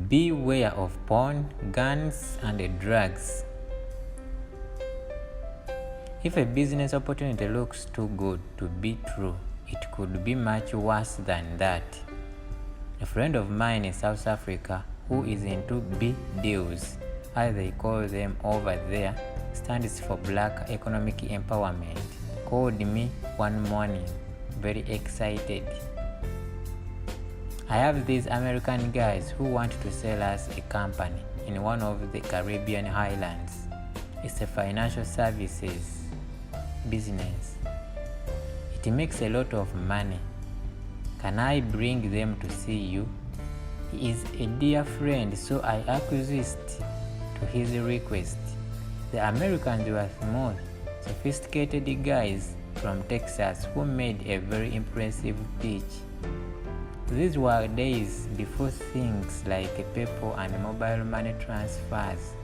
Beware of porn, guns, and drugs. If a business opportunity looks too good to be true, it could be much worse than that. A friend of mine in South Africa who is into B deals, as they call them over there, stands for Black Economic Empowerment, called me one morning, very excited. I have these American guys who want to sell us a company in one of the Caribbean islands. It's a financial services business. It makes a lot of money. Can I bring them to see you? He is a dear friend, so I acquiesced to his request. The Americans were small, sophisticated guys from Texas who made a very impressive pitch. These were days before things like PayPal and mobile money transfers.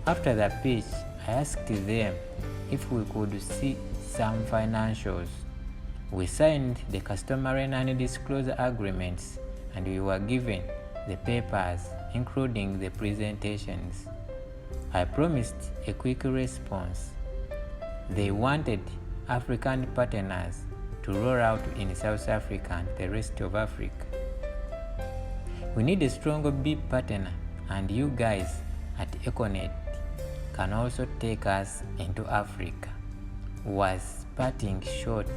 After the pitch, I asked them if we could see some financials. We signed the customary non-disclosure agreements and we were given the papers, including the presentations. I promised a quick response. They wanted African partners to roll out in South Africa and the rest of Africa. We need a strong B partner, and you guys at Econet can also take us into Africa. Was parting short.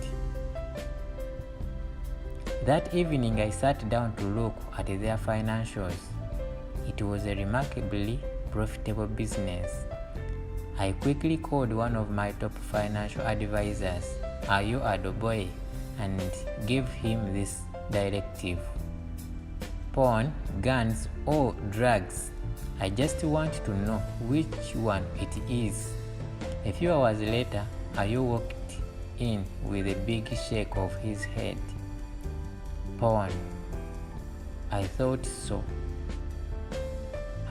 That evening I sat down to look at their financials. It was a remarkably profitable business. I quickly called one of my top financial advisors, Ayo Adoboy, and gave him this directive. Porn, guns, or drugs? I just want to know which one it is. A few hours later, Ayo walked in with a big shake of his head. Porn. I thought so.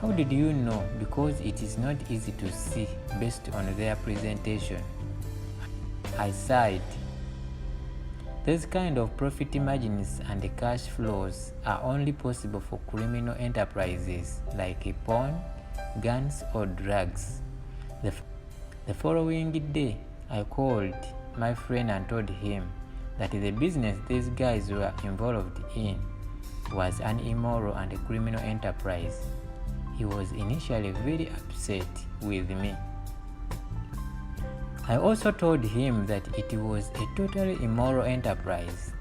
How did you know? Because it is not easy to see based on their presentation. I sighed. These kind of profit margins and cash flows are only possible for criminal enterprises like porn, guns, or drugs. The following day, I called my friend and told him that the business these guys were involved in was an immoral and criminal enterprise. He was initially very upset with me. I also told him that it was a totally immoral enterprise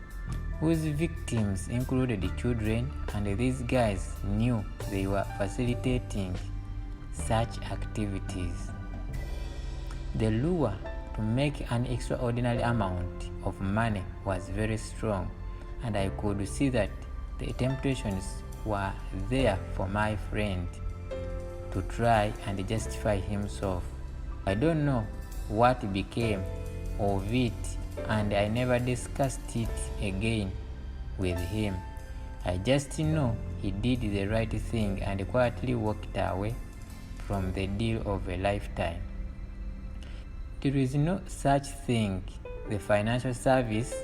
whose victims included children, and these guys knew they were facilitating such activities. The lure to make an extraordinary amount of money was very strong, and I could see that the temptations were there for my friend to try and justify himself. I don't know what became of it, and I never discussed it again with him. I just know he did the right thing and quietly walked away from the deal of a lifetime. There is no such thing. The financial service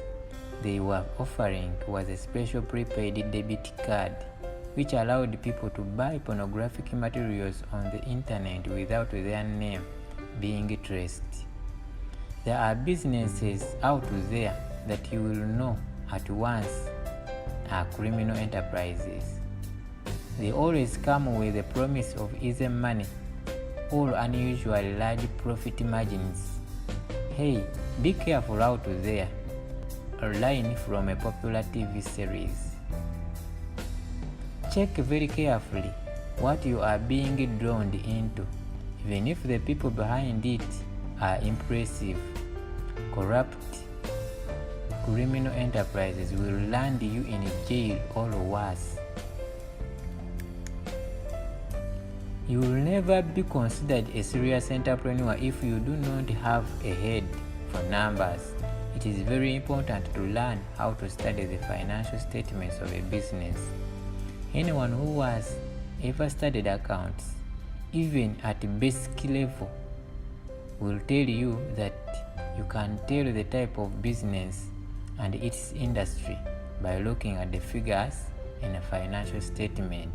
they were offering was a special prepaid debit card which allowed people to buy pornographic materials on the internet without their name being traced. There are businesses out there that you will know at once are criminal enterprises. They always come with the promise of easy money or unusually large profit margins. Hey, be careful out there. A line from a popular TV series. Check very carefully what you are being drawn into, even if the people behind it are impressive. Corrupt criminal enterprises will land you in jail or worse. You will never be considered a serious entrepreneur if you do not have a head for numbers. It is very important to learn how to study the financial statements of a business. Anyone who has ever studied accounts, even at basic level, will tell you that you can tell the type of business and its industry by looking at the figures in a financial statement.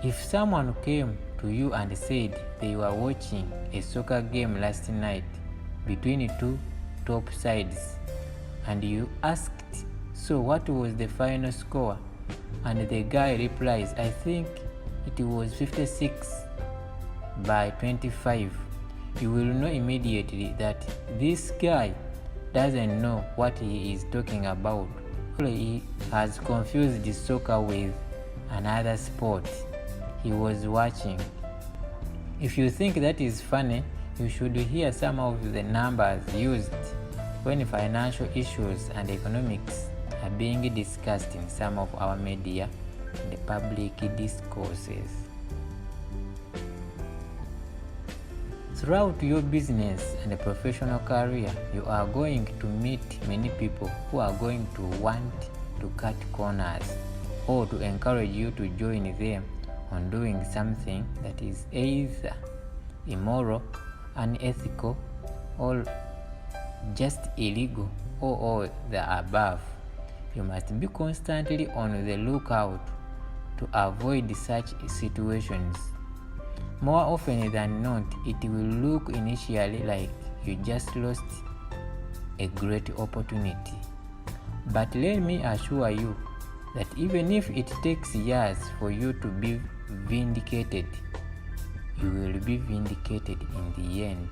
If someone came to you and said they were watching a soccer game last night between two top sides, and you asked, "So what was the final score?" and the guy replies, "I think it was 56-25, you will know immediately that this guy doesn't know what he is talking about. He has confused soccer with another sport he was watching." If you think that is funny, you should hear some of the numbers used when financial issues and economics are being discussed in some of our media and public discourses. Throughout your business and professional career, you are going to meet many people who are going to want to cut corners or to encourage you to join them on doing something that is either immoral, unethical, or just illegal, or all the above. You must be constantly on the lookout to avoid such situations. More often than not, it will look initially like you just lost a great opportunity. But let me assure you that even if it takes years for you to be vindicated, you will be vindicated in the end.